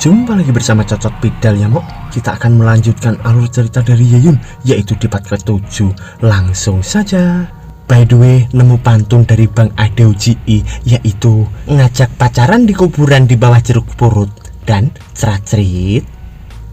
Jumpa lagi bersama Cocot Pidal ya Mok. Kita akan melanjutkan alur cerita dari Yeyun, yaitu di part ke-7. Langsung saja. By the way, nemu pantun dari Bang Adeuji, yaitu ngajak pacaran di kuburan di bawah jeruk purut dan cerat-cerit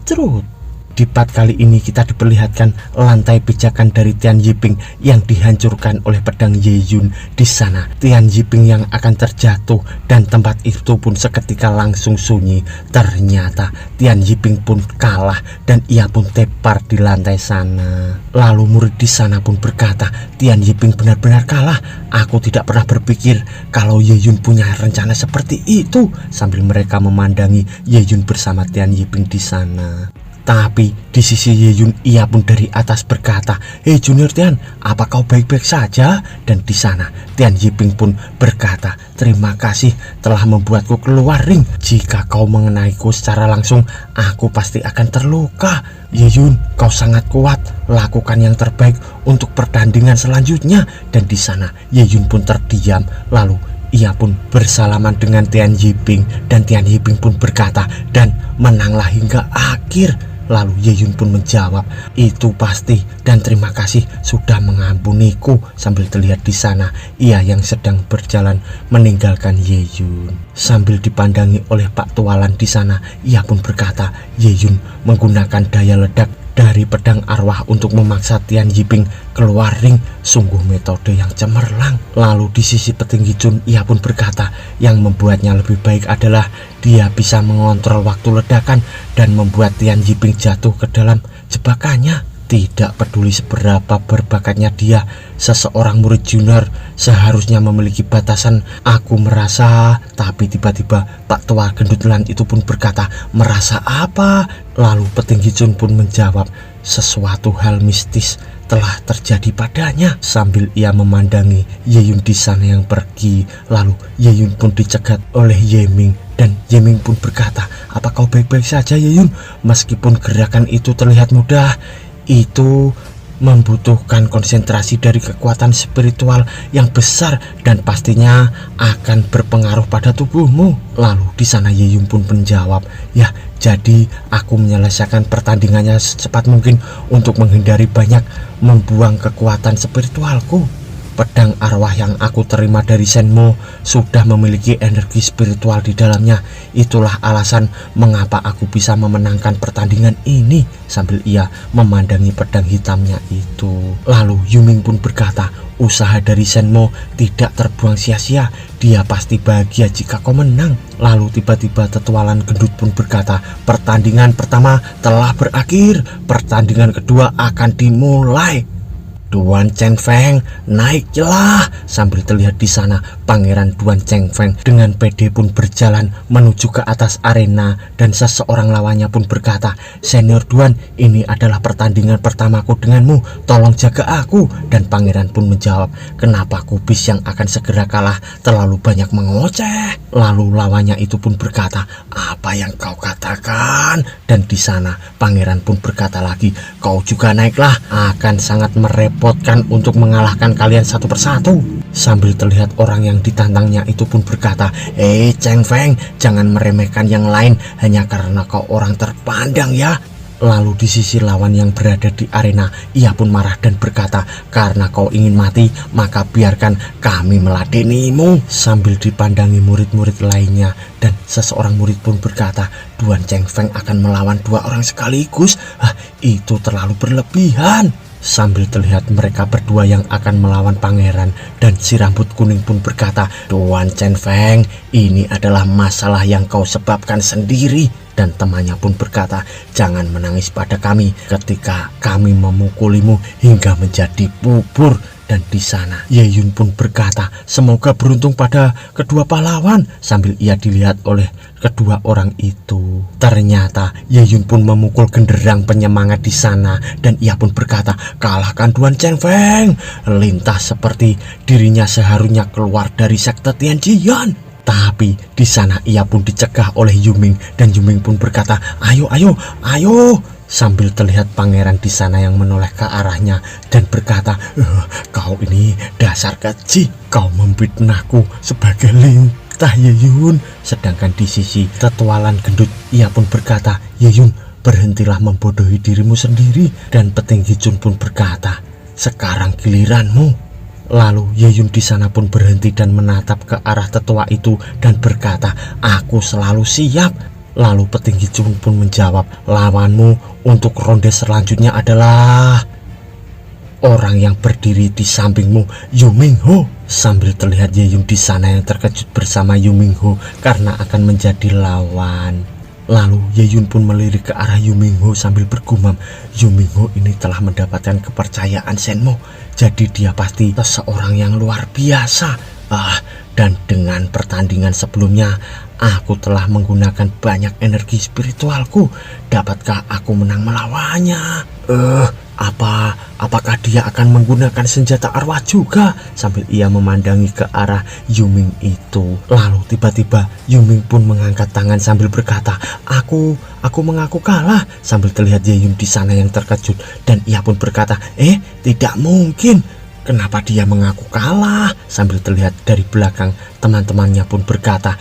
cerut. Di part kali ini kita diperlihatkan lantai pijakan dari Tian Yiping yang dihancurkan oleh pedang Yeyun. Di sana Tian Yiping yang akan terjatuh dan tempat itu pun seketika langsung sunyi. Ternyata Tian Yiping pun kalah dan ia pun tepar di lantai sana. Lalu murid di sana pun berkata, Tian Yiping benar-benar kalah. Aku tidak pernah berpikir kalau Yeyun punya rencana seperti itu. Sambil mereka memandangi Yeyun bersama Tian Yiping di sana. Tapi di sisi Yeyun ia pun dari atas berkata, "Hei Junior Tian, apa kau baik-baik saja?" Dan di sana Tian Yiping pun berkata, "Terima kasih telah membuatku keluar ring. Jika kau mengenaiku secara langsung, aku pasti akan terluka. Yeyun, kau sangat kuat. Lakukan yang terbaik untuk pertandingan selanjutnya." Dan di sana Yeyun pun terdiam. Lalu ia pun bersalaman dengan Tian Yiping dan Tian Yiping pun berkata, "Dan menanglah hingga akhir." Lalu Yeyun pun menjawab, "Itu pasti dan terima kasih sudah mengampuniku." Sambil terlihat di sana ia yang sedang berjalan meninggalkan Yeyun. Sambil dipandangi oleh Pak Tualan di sana, ia pun berkata, Yeyun menggunakan daya ledak dari pedang arwah untuk memaksa Tian Yiping keluar ring. Sungguh metode yang cemerlang. Lalu di sisi petinggi Chun ia pun berkata, yang membuatnya lebih baik adalah dia bisa mengontrol waktu ledakan dan membuat Tian Yiping jatuh ke dalam jebakannya. Tidak peduli seberapa berbakatnya dia, seseorang murid junior seharusnya memiliki batasan. Aku merasa, tapi tiba-tiba Pak Tua Gendutlan itu pun berkata, "Merasa apa?" Lalu petinggi Chun pun menjawab, "Sesuatu hal mistis telah terjadi padanya." Sambil ia memandangi Yeyun di sana yang pergi. Lalu Yeyun pun dicegat oleh Yeming dan Yeming pun berkata, "Apa kau baik-baik saja Yeyun? Meskipun gerakan itu terlihat mudah, itu membutuhkan konsentrasi dari kekuatan spiritual yang besar dan pastinya akan berpengaruh pada tubuhmu." Lalu di sana Yeyun pun menjawab, "Ya, jadi aku menyelesaikan pertandingannya secepat mungkin untuk menghindari banyak membuang kekuatan spiritualku. Pedang arwah yang aku terima dari Shenmo sudah memiliki energi spiritual di dalamnya. Itulah alasan mengapa aku bisa memenangkan pertandingan ini." Sambil ia memandangi pedang hitamnya itu. Lalu Yuming pun berkata, "Usaha dari Shenmo tidak terbuang sia-sia. Dia pasti bahagia jika kau menang." Lalu tiba-tiba Tetualan Gendut pun berkata, "Pertandingan pertama telah berakhir. Pertandingan kedua akan dimulai. Duan Chengfeng, naiklah!" Sambil terlihat di sana Pangeran Duan Chengfeng dengan pede pun berjalan menuju ke atas arena dan seseorang lawannya pun berkata, "Senior Duan, ini adalah pertandingan pertamaku denganmu. Tolong jaga aku." Dan Pangeran pun menjawab, "Kenapa kubis yang akan segera kalah terlalu banyak mengoceh?" Lalu lawannya itu pun berkata, "Apa yang kau katakan?" Dan di sana Pangeran pun berkata lagi, "Kau juga naiklah. Akan sangat merepotkan untuk mengalahkan kalian satu persatu." Sambil terlihat orang yang ditantangnya itu pun berkata, Cheng Feng, jangan meremehkan yang lain hanya karena kau orang terpandang ya." Lalu di sisi lawan yang berada di arena, ia pun marah dan berkata, "Karena kau ingin mati, maka biarkan kami meladenimu." Sambil dipandangi murid-murid lainnya dan seseorang murid pun berkata, "Duan Chengfeng akan melawan dua orang sekaligus. Itu terlalu berlebihan." Sambil terlihat mereka berdua yang akan melawan pangeran dan si rambut kuning pun berkata, "Duan Chengfeng, ini adalah masalah yang kau sebabkan sendiri." Dan temannya pun berkata, "Jangan menangis pada kami ketika kami memukulimu hingga menjadi bubur." Dan di sana Yeyun pun berkata, "Semoga beruntung pada kedua pahlawan." Sambil ia dilihat oleh kedua orang itu. Ternyata Yeyun pun memukul genderang penyemangat di sana dan ia pun berkata, "Kalahkan Duan Chengfeng." Lintas seperti dirinya seharusnya keluar dari sekte Tianjian. Tapi di sana ia pun dicegah oleh Yuming dan Yuming pun berkata, "Ayo, ayo, ayo." Sambil terlihat pangeran di sana yang menoleh ke arahnya dan berkata, "Kau ini dasar keji, kau memfitnahku sebagai patah Yeyun. Sedangkan di sisi Tetualan gendut, ia pun berkata, Yeyun, berhentilah membodohi dirimu sendiri. Dan Petinggi Chun pun berkata, sekarang giliranmu. Lalu Yeyun di sana pun berhenti dan menatap ke arah tetua itu dan berkata, aku selalu siap. Lalu Petinggi Chun pun menjawab, lawanmu untuk ronde selanjutnya adalah orang yang berdiri di sampingmu, Yu Mingho. Sambil terlihat Yeyun di sana yang terkejut bersama Yu Mingho karena akan menjadi lawan. Lalu Yeyun pun melirik ke arah Yu Mingho sambil bergumam, Yu Mingho ini telah mendapatkan kepercayaan Shenmo, jadi dia pasti seseorang yang luar biasa. Dan dengan pertandingan sebelumnya, aku telah menggunakan banyak energi spiritualku. Dapatkah aku menang melawannya? Apakah dia akan menggunakan senjata arwah juga? Sambil ia memandangi ke arah Yuming itu. Lalu tiba-tiba Yuming pun mengangkat tangan sambil berkata, Aku mengaku kalah. Sambil terlihat Yeyun di sana yang terkejut dan ia pun berkata, tidak mungkin. Kenapa dia mengaku kalah? Sambil terlihat dari belakang teman-temannya pun berkata,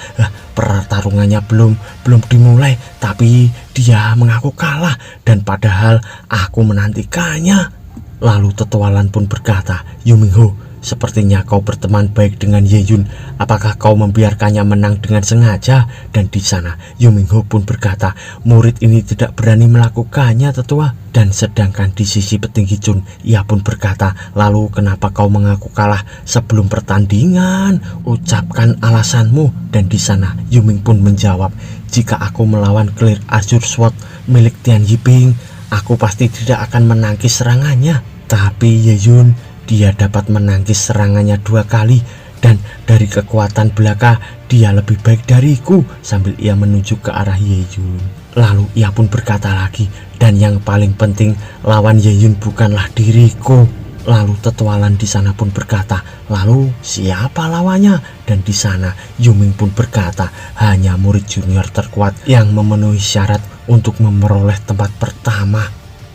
pertarungannya belum dimulai, tapi dia mengaku kalah dan padahal aku menantikannya. Lalu Tetualan pun berkata, Yu Mingho, sepertinya kau berteman baik dengan Yeyun. Apakah kau membiarkannya menang dengan sengaja? Dan di sana Yu Mingho pun berkata, murid ini tidak berani melakukannya, tetua. Dan sedangkan di sisi Petinggi Chun, ia pun berkata, lalu kenapa kau mengaku kalah sebelum pertandingan? Ucapkan alasanmu. Dan di sana Yuming pun menjawab, jika aku melawan Clear Azure Sword milik Tian Yiping, aku pasti tidak akan menangkis serangannya. Tapi Yeyun, dia dapat menangkis serangannya 2 kali, dan dari kekuatan belaka dia lebih baik dariku. Sambil ia menunjuk ke arah Yeyun. Lalu ia pun berkata lagi, dan yang paling penting lawan Yeyun bukanlah diriku. Lalu Tetualan di sana pun berkata, lalu siapa lawannya? Dan di sana Yuming pun berkata, hanya murid junior terkuat yang memenuhi syarat untuk memperoleh tempat pertama.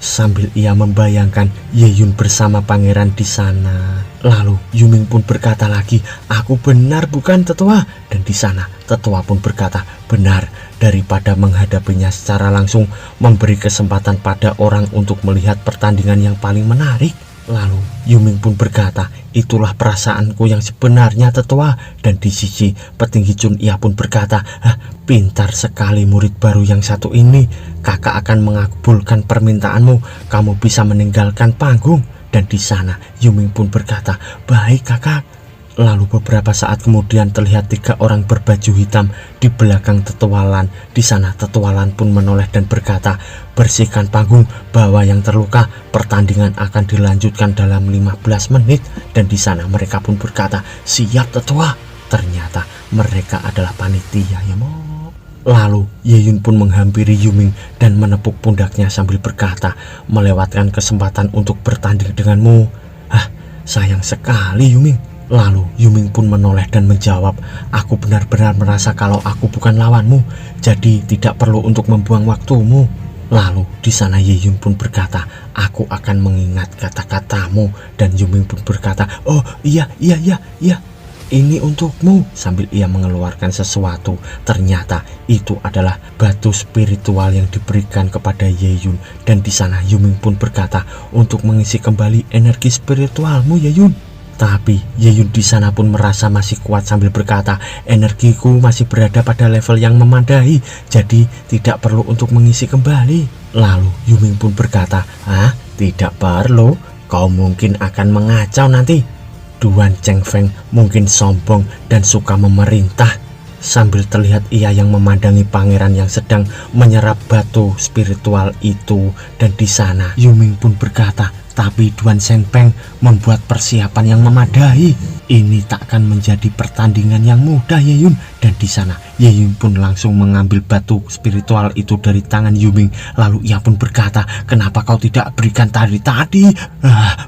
Sambil ia membayangkan Yeyun bersama pangeran di sana. Lalu Yuming pun berkata lagi, aku benar bukan tetua? Dan di sana tetua pun berkata, benar, daripada menghadapinya secara langsung, memberi kesempatan pada orang untuk melihat pertandingan yang paling menarik. Lalu Yuming pun berkata, itulah perasaanku yang sebenarnya, tetua. Dan di sisi Petinggi Chun, ia pun berkata, pintar sekali murid baru yang satu ini. Kakak akan mengabulkan permintaanmu. Kamu bisa meninggalkan panggung. Dan di sana Yuming pun berkata, baik kakak. Lalu beberapa saat kemudian terlihat 3 orang berbaju hitam di belakang Tetualan. Di sana Tetualan pun menoleh dan berkata, bersihkan panggung, bawa yang terluka. Pertandingan akan dilanjutkan dalam 15 menit. Dan di sana mereka pun berkata, siap tetua. Ternyata mereka adalah panitia ya mo. Lalu Yeyun pun menghampiri Yuming dan menepuk pundaknya sambil berkata, melewatkan kesempatan untuk bertanding denganmu. Sayang sekali Yuming. Lalu Yuming pun menoleh dan menjawab, aku benar-benar merasa kalau aku bukan lawanmu, jadi tidak perlu untuk membuang waktumu. Lalu di sana Yeyun pun berkata, aku akan mengingat kata-katamu. Dan Yuming pun berkata, oh iya, ini untukmu. Sambil ia mengeluarkan sesuatu. Ternyata itu adalah batu spiritual yang diberikan kepada Yeyun. Dan di sana Yuming pun berkata, untuk mengisi kembali energi spiritualmu Yeyun. Tapi Yeyun di sana pun merasa masih kuat sambil berkata, energiku masih berada pada level yang memadai, jadi tidak perlu untuk mengisi kembali. Lalu Yuming pun berkata, tidak perlu, kau mungkin akan mengacau nanti. Duan Chengfeng mungkin sombong dan suka memerintah. Sambil terlihat ia yang memandangi pangeran yang sedang menyerap batu spiritual itu. Dan di sana Yuming pun berkata, tapi Duan Chengfeng membuat persiapan yang memadai. Ini tak akan menjadi pertandingan yang mudah Yeyun. Dan di sana Yeyun pun langsung mengambil batu spiritual itu dari tangan Yuming. Lalu ia pun berkata, kenapa kau tidak berikan tadi?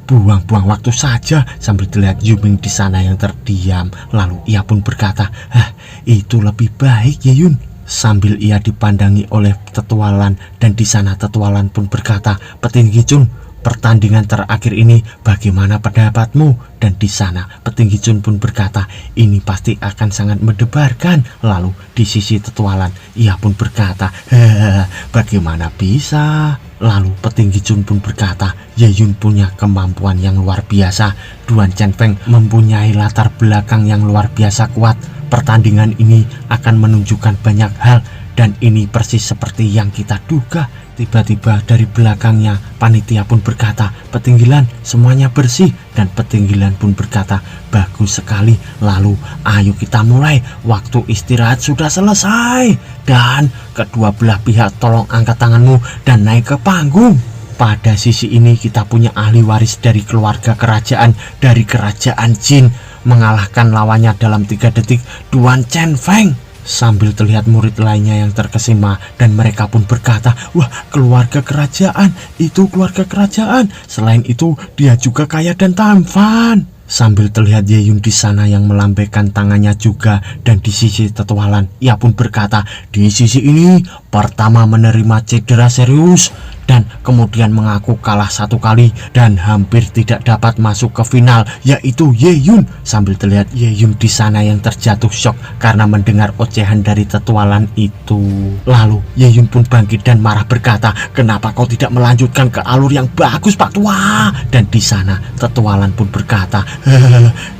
Buang-buang waktu saja. Sambil terlihat Yuming di sana yang terdiam. Lalu ia pun berkata, itu lebih baik Yeyun. Sambil ia dipandangi oleh Tetualan. Dan di sana Tetualan pun berkata, Petinggi Chun, pertandingan terakhir ini bagaimana pendapatmu? Dan di sana petinggi Chun pun berkata, ini pasti akan sangat mendebarkan. Lalu di sisi Tetualan ia pun berkata, bagaimana bisa? Lalu petinggi Chun pun berkata, Ye Yun punya kemampuan yang luar biasa. Duan Chen Feng mempunyai latar belakang yang luar biasa kuat. Pertandingan ini akan menunjukkan banyak hal, dan ini persis seperti yang kita duga. Tiba-tiba dari belakangnya panitia pun berkata, Petinggilan semuanya bersih. Dan Petinggilan pun berkata, bagus sekali. Lalu ayo kita mulai, waktu istirahat sudah selesai. Dan kedua belah pihak tolong angkat tanganmu dan naik ke panggung. Pada sisi ini kita punya ahli waris dari keluarga kerajaan, dari kerajaan Jin, mengalahkan lawannya dalam 3 detik, Duan Chen Feng. Sambil terlihat murid lainnya yang terkesima, dan mereka pun berkata, wah, keluarga kerajaan, itu keluarga kerajaan. Selain itu dia juga kaya dan tampan. Sambil terlihat Ye Yun di sana yang melambaikan tangannya juga, dan di sisi Tetualan ia pun berkata, di sisi ini pertama menerima cedera serius dan kemudian mengaku kalah 1 kali dan hampir tidak dapat masuk ke final, yaitu Ye Yun. Sambil terlihat Ye Yun di sana yang terjatuh shock karena mendengar ocehan dari Tetualan itu. Lalu Ye Yun pun bangkit dan marah berkata, kenapa kau tidak melanjutkan ke alur yang bagus, Pak Tua? Dan di sana Tetualan pun berkata,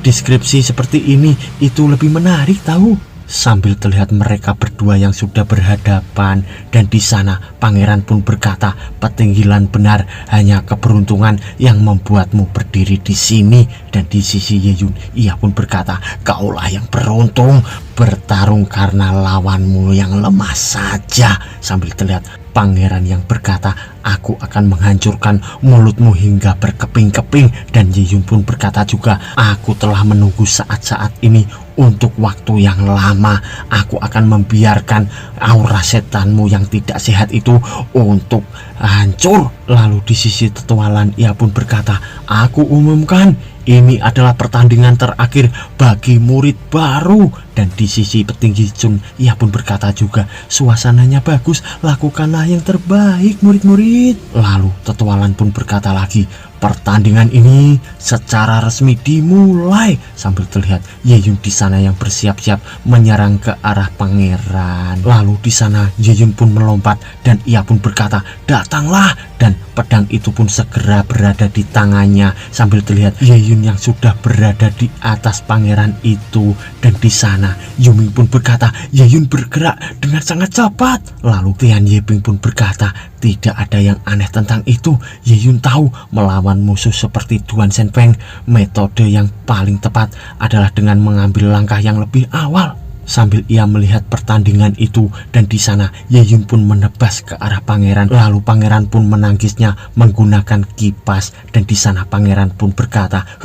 deskripsi seperti ini itu lebih menarik tahu. Sambil terlihat mereka berdua yang sudah berhadapan, dan di sana pangeran pun berkata, Petinggilan benar, hanya keberuntungan yang membuatmu berdiri di sini. Dan di sisi Ye Yun ia pun berkata, kaulah yang beruntung, bertarung karena lawanmu yang lemah saja. Sambil terlihat pangeran yang berkata, aku akan menghancurkan mulutmu hingga berkeping-keping. Dan Ye Yun pun berkata juga, aku telah menunggu saat-saat ini untuk waktu yang lama. Aku akan membiarkan aura setanmu yang tidak sehat itu untuk hancur. Lalu di sisi Tetualan ia pun berkata, aku umumkan, ini adalah pertandingan terakhir bagi murid baru. Dan di sisi petinggi Chun ia pun berkata juga, suasananya bagus, lakukanlah yang terbaik murid-murid. Lalu Tetualan pun berkata lagi, pertandingan ini secara resmi dimulai. Sambil terlihat Ye Yun di sana yang bersiap-siap menyerang ke arah pangeran. Lalu di sana Ye Yun pun melompat dan ia pun berkata, datanglah. Dan pedang itu pun segera berada di tangannya. Sambil terlihat Ye Yun yang sudah berada di atas pangeran itu. Dan di sana Yuming pun berkata, Ye Yun bergerak dengan sangat cepat. Lalu Tian Yiping pun berkata, tidak ada yang aneh tentang itu. Ye Yun tahu melawan musuh seperti Duan Chen Feng, metode yang paling tepat adalah dengan mengambil langkah yang lebih awal. Sambil ia melihat pertandingan itu, dan di sana Ye Yun pun menebas ke arah pangeran. Lalu pangeran pun menangkisnya menggunakan kipas. Dan di sana pangeran pun berkata,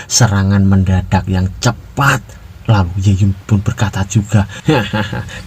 serangan mendadak yang cepat. Lalu Ye Yun pun berkata juga,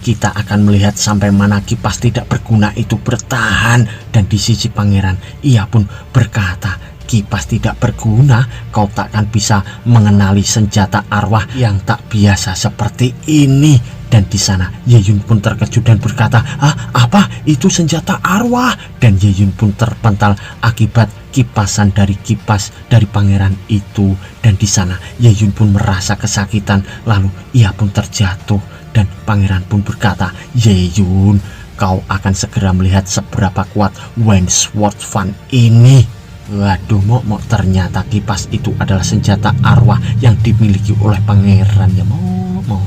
kita akan melihat sampai mana kipas tidak berguna itu bertahan. Dan di sisi pangeran ia pun berkata, kipas tidak berguna, kau takkan bisa mengenali senjata arwah yang tak biasa seperti ini. Dan di sana Ye Yun pun terkejut dan berkata, apa itu senjata arwah? Dan Ye Yun pun terpental akibat kipasan dari kipas dari pangeran itu. Dan di sana Ye Yun pun merasa kesakitan, lalu ia pun terjatuh. Dan pangeran pun berkata, Ye Yun, kau akan segera melihat seberapa kuat Wen Sword Fan ini. Waduh, Mok, ternyata kipas itu adalah senjata arwah yang dimiliki oleh pangeran ya, Mok.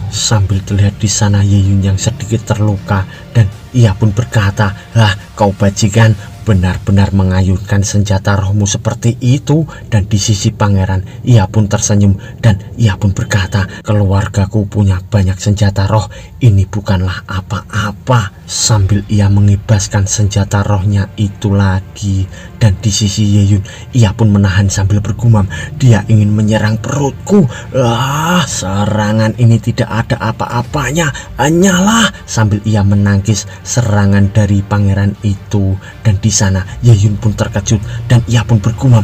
Sambil terlihat di sana Ye Yun yang sedikit terluka, dan ia pun berkata, kau bajingan, benar-benar mengayunkan senjata rohmu seperti itu. Dan di sisi pangeran ia pun tersenyum dan ia pun berkata, keluargaku punya banyak senjata roh, ini bukanlah apa-apa. Sambil ia mengibaskan senjata rohnya itu lagi. Dan di sisi Ye Yun ia pun menahan sambil bergumam, dia ingin menyerang perutku. Serangan ini tidak ada apa-apanya, hanyalah. Sambil ia menangkis serangan dari pangeran itu. Dan di sana Ye Yun pun terkejut dan ia pun bergumam,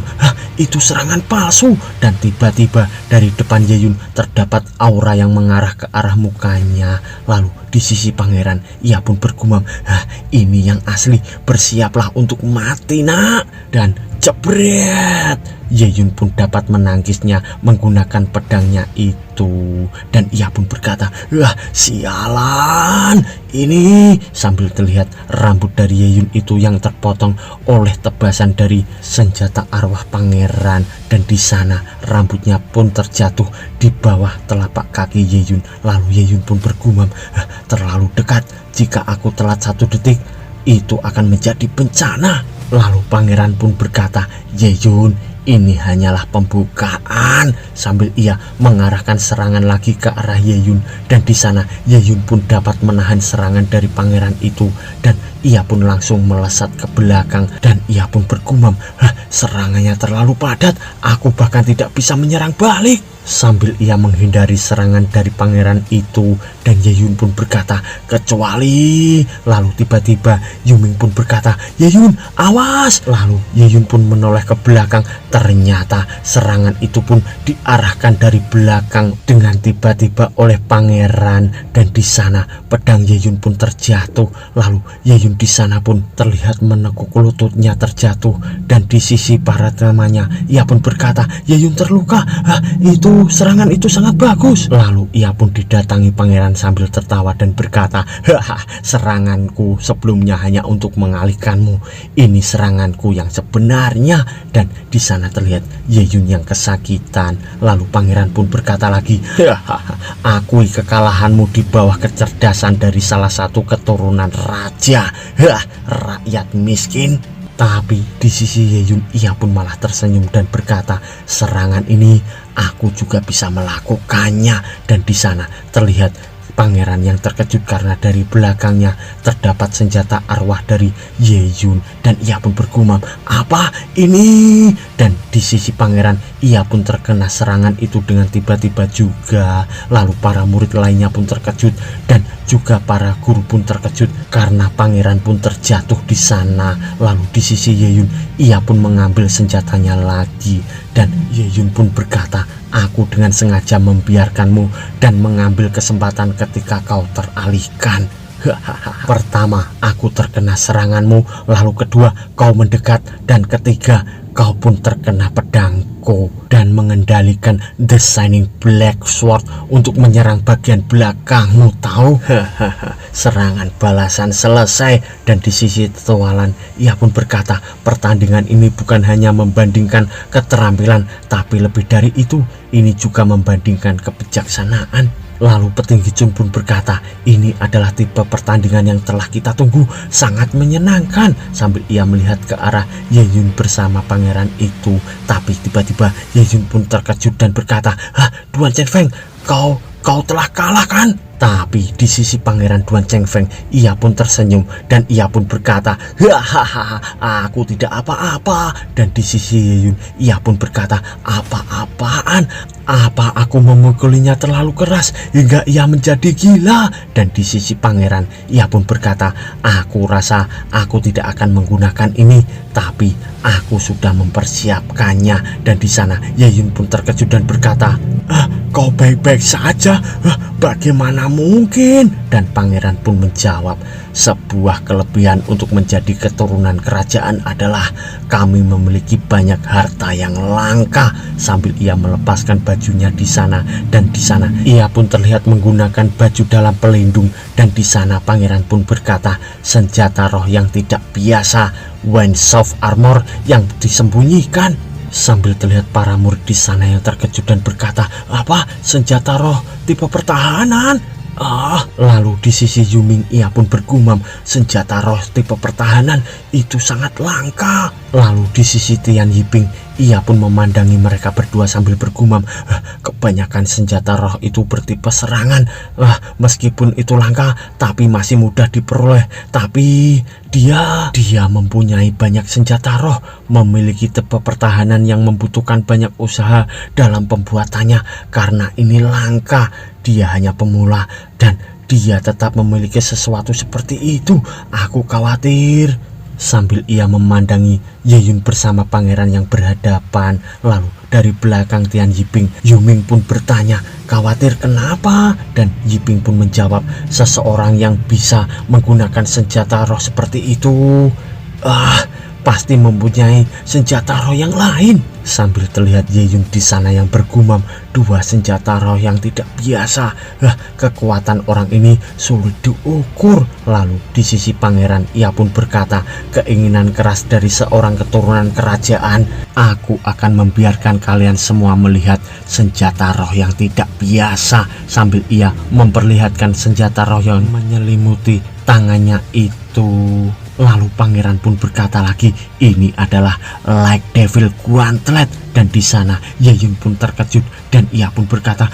itu serangan palsu. Dan tiba-tiba dari depan Ye Yun terdapat aura yang mengarah ke arah mukanya. Lalu di sisi pangeran ia pun bergumam, ini yang asli, bersiaplah untuk mati, nak. Dan Jebret! Yeyun pun dapat menangkisnya menggunakan pedangnya itu. Dan ia pun berkata, "Wah, sialan ini!" Sambil terlihat rambut dari Yeyun itu yang terpotong oleh tebasan dari senjata arwah pangeran. Dan di sana rambutnya pun terjatuh di bawah telapak kaki Yeyun. Lalu Yeyun pun bergumam, "Terlalu dekat, jika aku telat 1 detik itu akan menjadi bencana." Lalu pangeran pun berkata, "Yeyun, ini hanyalah pembukaan." Sambil ia mengarahkan serangan lagi ke arah Yeyun. Dan di sana Yeyun pun dapat menahan serangan dari pangeran itu. Dan ia pun langsung melesat ke belakang. Dan ia pun bergumam, "Serangannya terlalu padat, aku bahkan tidak bisa menyerang balik." Sambil ia menghindari serangan dari pangeran itu. Dan Yeyun pun berkata, "Kecuali..." Lalu tiba-tiba Yuming pun berkata, "Yeyun, awas!" Lalu Yeyun pun menoleh ke belakang. Ternyata serangan itu pun diarahkan dari belakang dengan tiba-tiba oleh pangeran. Dan di sana pedang Yeyun pun terjatuh. Lalu Yeyun di sana pun terlihat menekuk lututnya terjatuh. Dan di sisi para temannya ia pun berkata, "Yeyun terluka. Serangan itu sangat bagus." Lalu ia pun didatangi pangeran sambil tertawa dan berkata, "Seranganku sebelumnya hanya untuk mengalihkanmu. Ini seranganku yang sebenarnya." Dan di sana terlihat Yeyun yang kesakitan. Lalu pangeran pun berkata lagi, "Akui kekalahanmu di bawah kecerdasan dari salah satu keturunan raja. Rakyat miskin." Tapi di sisi Yeyun ia pun malah tersenyum dan berkata, "Serangan ini aku juga bisa melakukannya." Dan di sana terlihat pangeran yang terkejut karena dari belakangnya terdapat senjata arwah dari Yeyun. Dan ia pun bergumam, "Apa ini?" Dan di sisi pangeran ia pun terkena serangan itu dengan tiba-tiba juga. Lalu para murid lainnya pun terkejut. Dan juga para guru pun terkejut karena pangeran pun terjatuh di sana. Lalu di sisi Yeyun ia pun mengambil senjatanya lagi. Dan Yeyun pun berkata, "Aku dengan sengaja membiarkanmu dan mengambil kesempatan ketika kau teralihkan. Pertama, aku terkena seranganmu, lalu kedua, kau mendekat, dan ketiga, kau pun terkena pedangku dan mengendalikan The Shining Black Sword untuk menyerang bagian belakangmu, tahu?" Serangan balasan selesai. Dan di sisi tetualan ia pun berkata, "Pertandingan ini bukan hanya membandingkan keterampilan, tapi lebih dari itu, ini juga membandingkan kebijaksanaan." Lalu petinggi Chun pun berkata, "Ini adalah tipe pertandingan yang telah kita tunggu, sangat menyenangkan." Sambil ia melihat ke arah Yeyun bersama pangeran itu. Tapi tiba-tiba Yeyun pun terkejut dan berkata, "Duan Chengfeng, kau telah kalah kan?" Tapi di sisi pangeran Duan Chengfeng ia pun tersenyum dan ia pun berkata, "Aku tidak apa-apa." Dan di sisi Yeyun ia pun berkata, "Apa-apaan? Apa aku memukulinya terlalu keras hingga ia menjadi gila?" Dan di sisi pangeran ia pun berkata, "Aku rasa aku tidak akan menggunakan ini, tapi aku sudah mempersiapkannya." Dan di sana Yeyun pun terkejut dan berkata, "Kau baik-baik saja? Bagaimana mungkin?" Dan pangeran pun menjawab, "Sebuah kelebihan untuk menjadi keturunan kerajaan adalah kami memiliki banyak harta yang langka." Sambil ia melepaskan bajunya di sana. Dan di sana ia pun terlihat menggunakan baju dalam pelindung. Dan di sana pangeran pun berkata, "Senjata roh yang tidak biasa, One Soft Armor yang disembunyikan." Sambil terlihat para murid di sana yang terkejut dan berkata, "Apa? Senjata roh tipe pertahanan?" Lalu di sisi Yuming ia pun bergumam, "Senjata roh tipe pertahanan itu sangat langka." Lalu di sisi Tian Yiping ia pun memandangi mereka berdua sambil bergumam, "Kebanyakan senjata roh itu bertipe serangan. Meskipun itu langka, tapi masih mudah diperoleh. Tapi dia mempunyai banyak senjata roh, memiliki tipe pertahanan yang membutuhkan banyak usaha dalam pembuatannya. Karena ini langka, dia hanya pemula dan dia tetap memiliki sesuatu seperti itu. Aku khawatir." Sambil ia memandangi Yeyun bersama pangeran yang berhadapan. Lalu dari belakang Tian Yiping, Yuming pun bertanya, "Khawatir kenapa?" Dan Yiping pun menjawab, "Seseorang yang bisa menggunakan senjata roh seperti itu pasti mempunyai senjata roh yang lain. Sambil terlihat Ye-Yun di sana yang bergumam, dua senjata roh yang tidak biasa. Kekuatan orang ini sulit diukur. Lalu di sisi pangeran ia pun berkata, keinginan keras dari seorang keturunan kerajaan. Aku akan membiarkan kalian semua melihat senjata roh yang tidak biasa. Sambil ia memperlihatkan senjata roh yang menyelimuti tangannya itu. Lalu pangeran pun berkata lagi, ini adalah Like Devil Gauntlet. Dan di sana Ye-Yun pun terkejut dan ia pun berkata,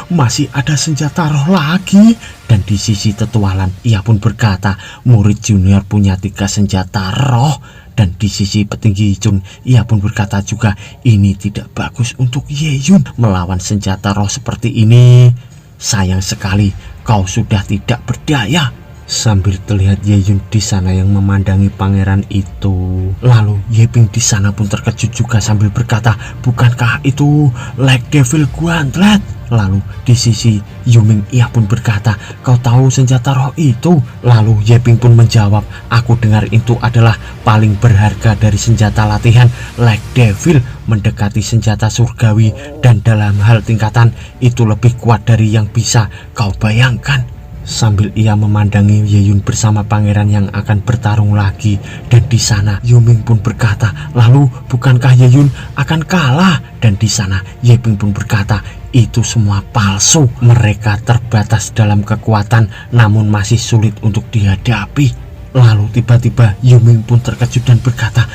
masih ada senjata roh lagi. Dan di sisi tetualan ia pun berkata, murid junior punya 3 senjata roh. Dan di sisi petinggi Chun ia pun berkata juga, ini tidak bagus untuk Ye-Yun melawan senjata roh seperti ini. Sayang sekali kau sudah tidak berdaya. Sambil terlihat Ye-Yun di sana yang memandangi pangeran itu. Lalu Ye-Ping di sana pun terkejut juga sambil berkata, bukankah itu Like Devil Gauntlet? Lalu di sisi Yuming ia pun berkata, kau tahu senjata roh itu? Lalu Ye-Ping pun menjawab, aku dengar itu adalah paling berharga dari senjata latihan Like Devil, mendekati senjata surgawi, dan dalam hal tingkatan itu lebih kuat dari yang bisa kau bayangkan. Sambil ia memandangi Ye-Yun bersama pangeran yang akan bertarung lagi. Dan di sana Yuming pun berkata, lalu bukankah Ye-Yun akan kalah? Dan di sana Ye-Ping pun berkata, itu semua palsu. Mereka terbatas dalam kekuatan namun masih sulit untuk dihadapi. Lalu tiba-tiba Yuming pun terkejut dan berkata,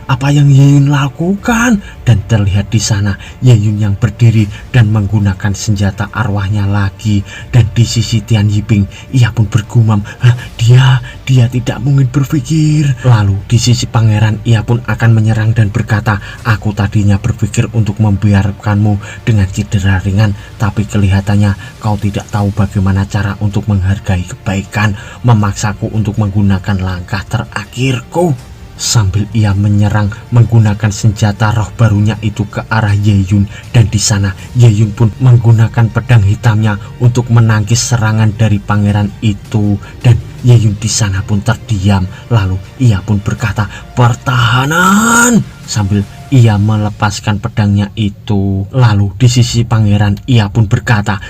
apa yang Ye-Yun lakukan? Dan terlihat di sana Ye-Yun yang berdiri dan menggunakan senjata arwahnya lagi. Dan di sisi Tian Yiping ia pun bergumam, dia tidak mungkin berpikir. Lalu di sisi pangeran ia pun akan menyerang dan berkata, aku tadinya berpikir untuk membiarkanmu dengan cedera ringan, tapi kelihatannya kau tidak tahu bagaimana cara untuk menghargai kebaikan, memaksaku untuk menggunakan langkah terakhirku. Sambil ia menyerang menggunakan senjata roh barunya itu ke arah Ye-Yun. Dan di sana Ye-Yun pun menggunakan pedang hitamnya untuk menangkis serangan dari pangeran itu. Dan Ye-Yun di sana pun terdiam. Lalu ia pun berkata, pertahanan, sambil ia melepaskan pedangnya itu. Lalu di sisi pangeran ia pun berkata,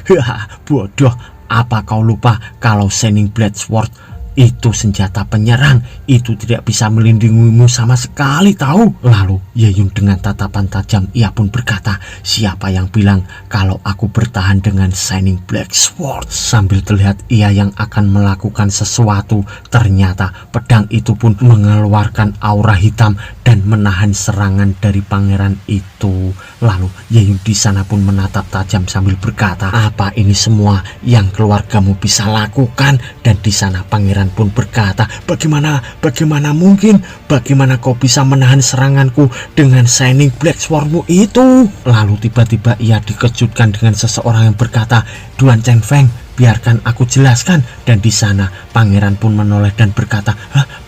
bodoh, apa kau lupa kalau Shining Blade Sword itu senjata penyerang, itu tidak bisa melindungimu sama sekali tahu. Lalu Ye-Yun dengan tatapan tajam ia pun berkata, siapa yang bilang kalau aku bertahan dengan Shining Black Sword? Sambil terlihat ia yang akan melakukan sesuatu, ternyata pedang itu pun mengeluarkan aura hitam dan menahan serangan dari pangeran itu. Lalu Ye-Yun di sana pun menatap tajam sambil berkata, apa ini semua yang keluargamu bisa lakukan? Dan di sana pangeran pun berkata, bagaimana mungkin? Bagaimana kau bisa menahan seranganku dengan Shining Black Swordmu itu? Lalu tiba-tiba ia dikejutkan dengan seseorang yang berkata, Duan Cheng Feng, biarkan aku jelaskan. Dan di sana pangeran pun menoleh dan berkata,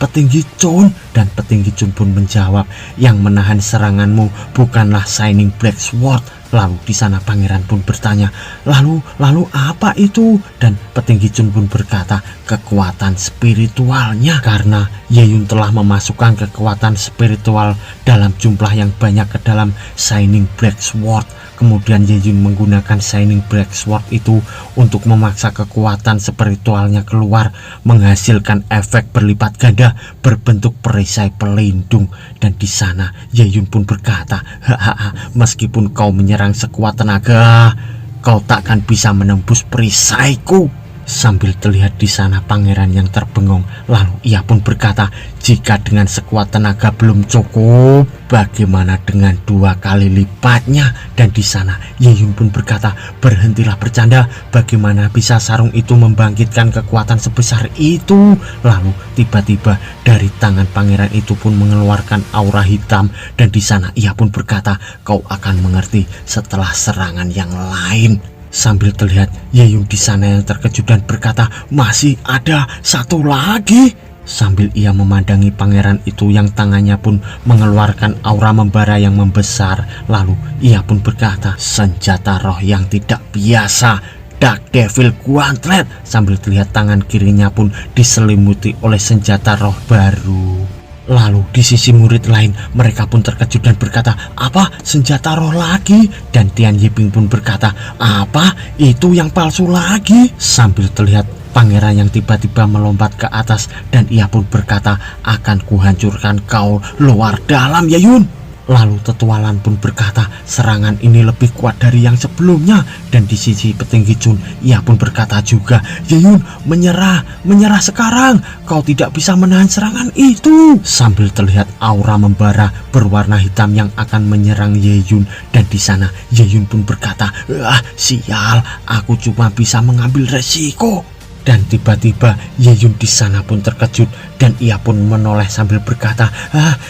petinggi Chun? Dan petinggi Chun pun menjawab, yang menahan seranganmu bukanlah Shining Black Sword. Lalu di sana pangeran pun bertanya, lalu apa itu? Dan petinggi Chun pun berkata, kekuatan spiritualnya, karena Ye-Yun telah memasukkan kekuatan spiritual dalam jumlah yang banyak ke dalam Shining Black Sword. Kemudian Ye-Yun menggunakan Shining Black Sword itu untuk memaksa kekuatan spiritualnya keluar, menghasilkan efek berlipat ganda berbentuk perisai pelindung. Dan di sana Ye-Yun pun berkata, meskipun kau menyerang sekuat tenaga, kau takkan bisa menembus perisaiku. Sambil terlihat di sana pangeran yang terbengong. Lalu ia pun berkata, jika dengan sekuat tenaga belum cukup, bagaimana dengan 2 kali lipatnya? Dan di sana Ye-Yun pun berkata, berhentilah bercanda, bagaimana bisa sarung itu membangkitkan kekuatan sebesar itu? Lalu tiba-tiba dari tangan pangeran itu pun mengeluarkan aura hitam. Dan di sana ia pun berkata, kau akan mengerti setelah serangan yang lain. Sambil terlihat Ye-Yun di sana yang terkejut dan berkata, masih ada satu lagi. Sambil ia memandangi pangeran itu yang tangannya pun mengeluarkan aura membara yang membesar. Lalu ia pun berkata, senjata roh yang tidak biasa, Dark Devil Gauntlet. Sambil terlihat tangan kirinya pun diselimuti oleh senjata roh baru. Lalu di sisi murid lain mereka pun terkejut dan berkata, apa senjata roh lagi? Dan Tian Yiping pun berkata, apa itu yang palsu lagi? Sambil terlihat pangeran yang tiba-tiba melompat ke atas dan ia pun berkata, akan kuhancurkan kau luar dalam Yeyun. Lalu Tetualan pun berkata, serangan ini lebih kuat dari yang sebelumnya. Dan di sisi petinggi Chun, ia pun berkata juga, Yeyun, menyerah sekarang. Kau tidak bisa menahan serangan itu. Sambil terlihat aura membara berwarna hitam yang akan menyerang Yeyun. Dan di sana Yeyun pun berkata, sial, aku cuma bisa mengambil resiko. Dan tiba-tiba Yeyun di sana pun terkejut dan ia pun menoleh sambil berkata,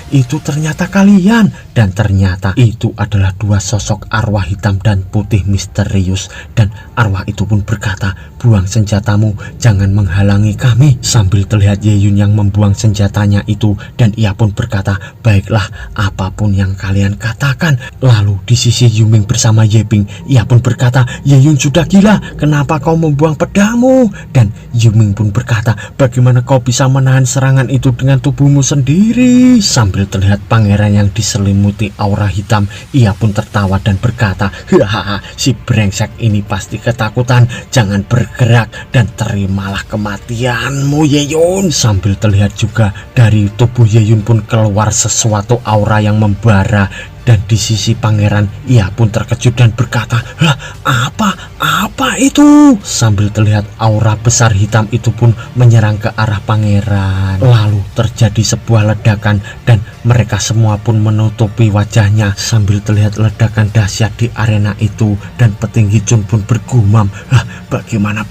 itu ternyata kalian. Dan ternyata itu adalah dua sosok arwah hitam dan putih misterius. Dan arwah itu pun berkata, buang senjatamu, jangan menghalangi kami. Sambil terlihat Yeyun yang membuang senjatanya itu dan ia pun berkata, baiklah, apapun yang kalian katakan. Lalu di sisi Yuming bersama Yeping, ia pun berkata, Yeyun sudah gila, kenapa kau membuang pedangmu? Dan Yuming pun berkata, bagaimana kau bisa menahan serangan itu dengan tubuhmu sendiri? Sambil terlihat pangeran yang diselimuti aura hitam, ia pun tertawa dan berkata, hahaha, si brengsek ini pasti ketakutan, jangan bergerak dan terimalah kematianmu Yeyun. Sambil terlihat juga dari tubuh Yeyun pun keluar sesuatu aura yang membara. Dan di sisi pangeran ia pun terkejut dan berkata, apa itu? Sambil terlihat aura besar hitam itu pun menyerang ke arah pangeran. Lalu terjadi sebuah ledakan dan mereka semua pun menutupi wajahnya. Sambil terlihat ledakan dahsyat di arena itu dan petinggi Chun pun bergumam, bagaimana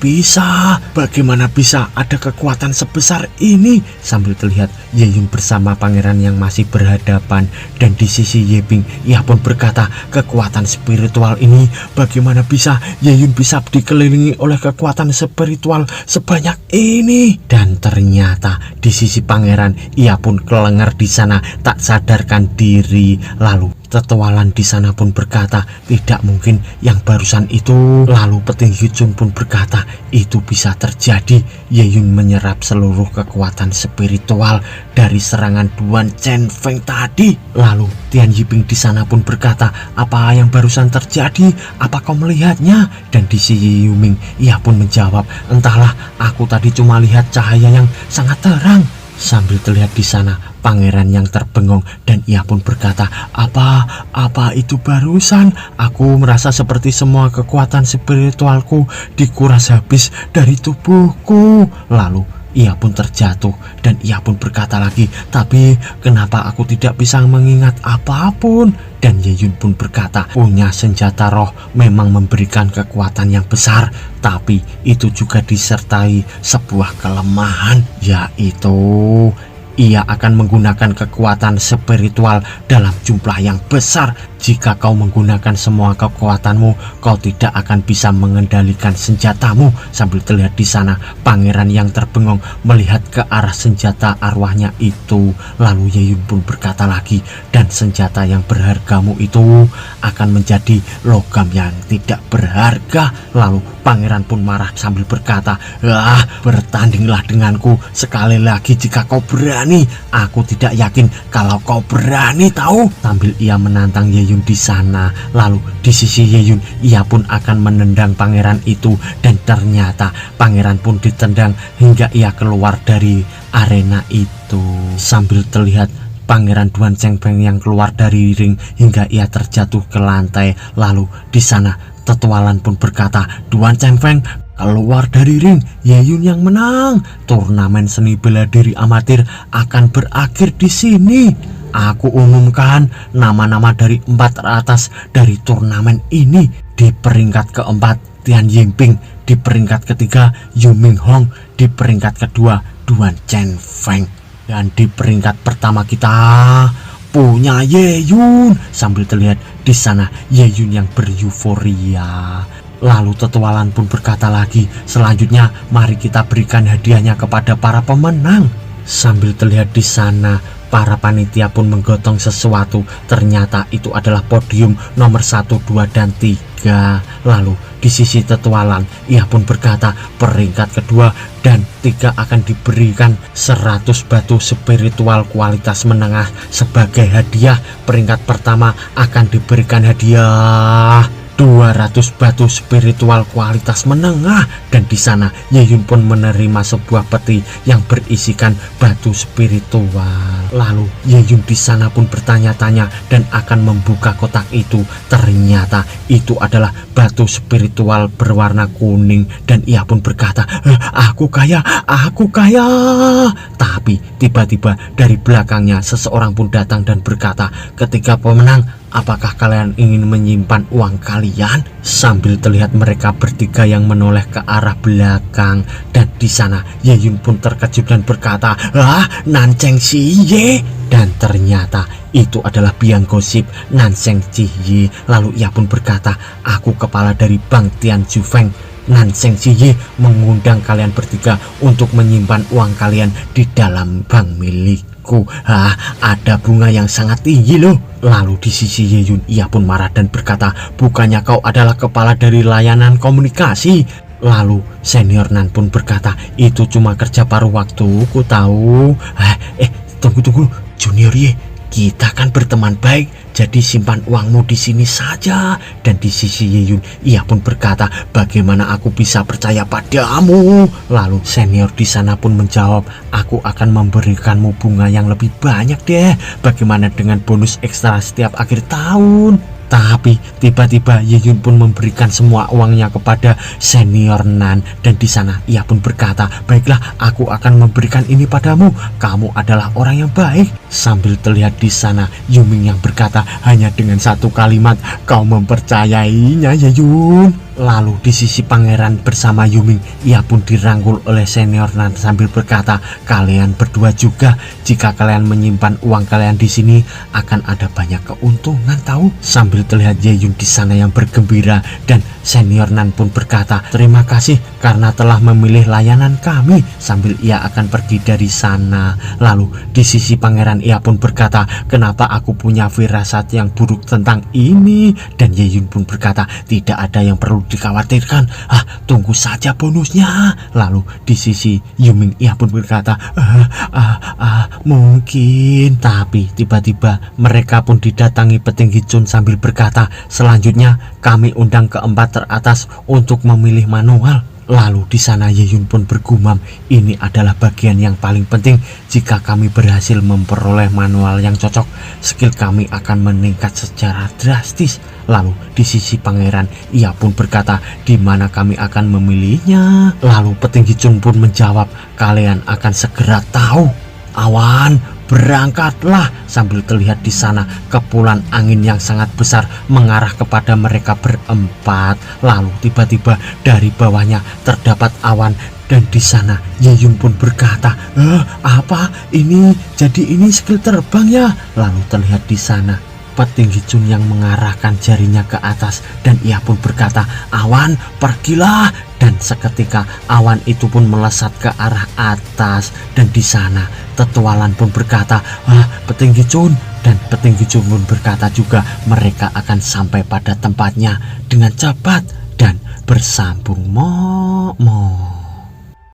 bisa ada kekuatan sebesar ini? Sambil terlihat Yeyun bersama pangeran yang masih berhadapan. Dan di sisi Yeping ia pun berkata, kekuatan spiritual ini bagaimana bisa Yeyun bisa dikelilingi oleh kekuatan spiritual sebanyak ini? Dan ternyata di sisi pangeran ia pun kelengar di sana tak sadarkan diri. Lalu Tetualan di sana pun berkata, tidak mungkin yang barusan itu. Lalu petinggi Chun pun berkata, itu bisa terjadi. Yeyun menyerap seluruh kekuatan spiritual dari serangan Duan Chen Feng tadi. Lalu Tian Yiping di sana pun berkata, apa yang barusan terjadi? Apa kau melihatnya? Dan di sisi Yuming ia pun menjawab, entahlah, aku tadi cuma lihat cahaya yang sangat terang. Sambil terlihat di sana pangeran yang terbengong dan ia pun berkata, apa itu barusan? Aku merasa seperti semua kekuatan spiritualku dikuras habis dari tubuhku. Lalu ia pun terjatuh dan ia pun berkata lagi, tapi kenapa aku tidak bisa mengingat apapun? Dan Yeyun pun berkata, punya senjata roh memang memberikan kekuatan yang besar, tapi itu juga disertai sebuah kelemahan, yaitu ia akan menggunakan kekuatan spiritual dalam jumlah yang besar. Jika kau menggunakan semua kekuatanmu, kau tidak akan bisa mengendalikan senjatamu. Sambil terlihat di sana pangeran yang terbengong melihat ke arah senjata arwahnya itu. Lalu Yeyun pun berkata lagi, dan senjata yang berhargamu itu akan menjadi logam yang tidak berharga. Lalu pangeran pun marah sambil berkata, bertandinglah denganku sekali lagi jika kau berani. Aku tidak yakin kalau kau berani tahu. Sambil ia menantang Yeyun di sana. Lalu di sisi Yeyun ia pun akan menendang pangeran itu. Dan ternyata pangeran pun ditendang hingga ia keluar dari arena itu. Sambil terlihat Pangeran Duan Chen Feng yang keluar dari ring hingga ia terjatuh ke lantai. Lalu di sana Tetualan pun berkata, Duan Chen Feng keluar dari ring, Yeyun yang menang. Turnamen seni bela diri amatir akan berakhir di sini. Aku umumkan nama-nama dari 4 teratas dari turnamen ini. Di peringkat keempat Tian Yiping, di peringkat ketiga Yuming Hong, di peringkat kedua Duan Chen Feng, dan di peringkat pertama kita punya Yeyun. Sambil terlihat di sana Yeyun yang beryuforia. Lalu Tetualan pun berkata lagi, selanjutnya mari kita berikan hadiahnya kepada para pemenang. Sambil terlihat di sana Para panitia pun menggotong sesuatu. Ternyata itu adalah podium nomor 1, 2, dan 3. Lalu di sisi Tetualan, ia pun berkata peringkat kedua dan 3 akan diberikan 100 batu spiritual kualitas menengah sebagai hadiah. Peringkat pertama akan diberikan hadiah 200 batu spiritual kualitas menengah, dan di sana Yeyun pun menerima sebuah peti yang berisikan batu spiritual. Lalu Yeyun di sana pun bertanya-tanya dan akan membuka kotak itu. Ternyata itu adalah batu spiritual berwarna kuning, dan ia pun berkata, aku kaya, aku kaya. Tapi tiba-tiba dari belakangnya seseorang pun datang dan berkata, ketika pemenang, apakah kalian ingin menyimpan uang kalian? Sambil terlihat mereka bertiga yang menoleh ke arah belakang, dan di sana Yeyun pun terkejut dan berkata, Nanseng Siye. Dan ternyata itu adalah biang gosip Nanseng Siye. Lalu ia pun berkata, aku kepala dari Bank Tianju Feng. Nanseng Siye mengundang kalian bertiga untuk menyimpan uang kalian di dalam bank milikku. Ada bunga yang sangat tinggi loh. Lalu di sisi Yeyun, ia pun marah dan berkata, bukannya kau adalah kepala dari layanan komunikasi? Lalu senior Nan pun berkata, itu cuma kerja paruh waktu, ku tahu. Tunggu Junior Ye, kita kan berteman baik, jadi simpan uangmu di sini saja. Dan di sisi Yeyun, ia pun berkata, bagaimana aku bisa percaya padamu? Lalu senior di sana pun menjawab, aku akan memberikanmu bunga yang lebih banyak deh. Bagaimana dengan bonus ekstra setiap akhir tahun? Tapi tiba-tiba Yeyun pun memberikan semua uangnya kepada senior Nan, dan di sana ia pun berkata, baiklah, aku akan memberikan ini padamu. Kamu adalah orang yang baik. Sambil terlihat di sana Yuming yang berkata, hanya dengan satu kalimat kau mempercayainya, Yeyun. Lalu di sisi pangeran bersama Yuming, ia pun dirangkul oleh senior Nan sambil berkata, kalian berdua juga, jika kalian menyimpan uang kalian di sini akan ada banyak keuntungan tahu. Sambil terlihat Yeyun di sana yang bergembira, dan senior Nan pun berkata, terima kasih karena telah memilih layanan kami. Sambil ia akan pergi dari sana. Lalu di sisi pangeran ia pun berkata, kenapa aku punya firasat yang buruk tentang ini? Dan Yeyun pun berkata, tidak ada yang perlu dikhawatirkan, tunggu saja bonusnya. Lalu di sisi Yuming ia pun berkata, mungkin. Tapi tiba-tiba mereka pun didatangi petinggi Chun sambil berkata, selanjutnya kami undang keempat teratas untuk memilih manual. Lalu di sana Yeyun pun bergumam, ini adalah bagian yang paling penting. Jika kami berhasil memperoleh manual yang cocok, skill kami akan meningkat secara drastis. Lalu di sisi pangeran ia pun berkata, di mana kami akan memilihnya? Lalu petinggi Chun pun menjawab, kalian akan segera tahu. Awan, berangkatlah. Sambil terlihat di sana kepulan angin yang sangat besar mengarah kepada mereka berempat. Lalu tiba-tiba dari bawahnya terdapat awan, dan di sana Yeyun pun berkata, apa ini? Jadi ini skill terbang ya? Lalu terlihat di sana petinggi Chun yang mengarahkan jarinya ke atas, dan ia pun berkata, awan, pergilah. Dan seketika awan itu pun melesat ke arah atas, dan di sana Tetualan pun berkata, petinggi Chun. Dan petinggi Chun pun berkata juga, mereka akan sampai pada tempatnya dengan cepat dan bersambung.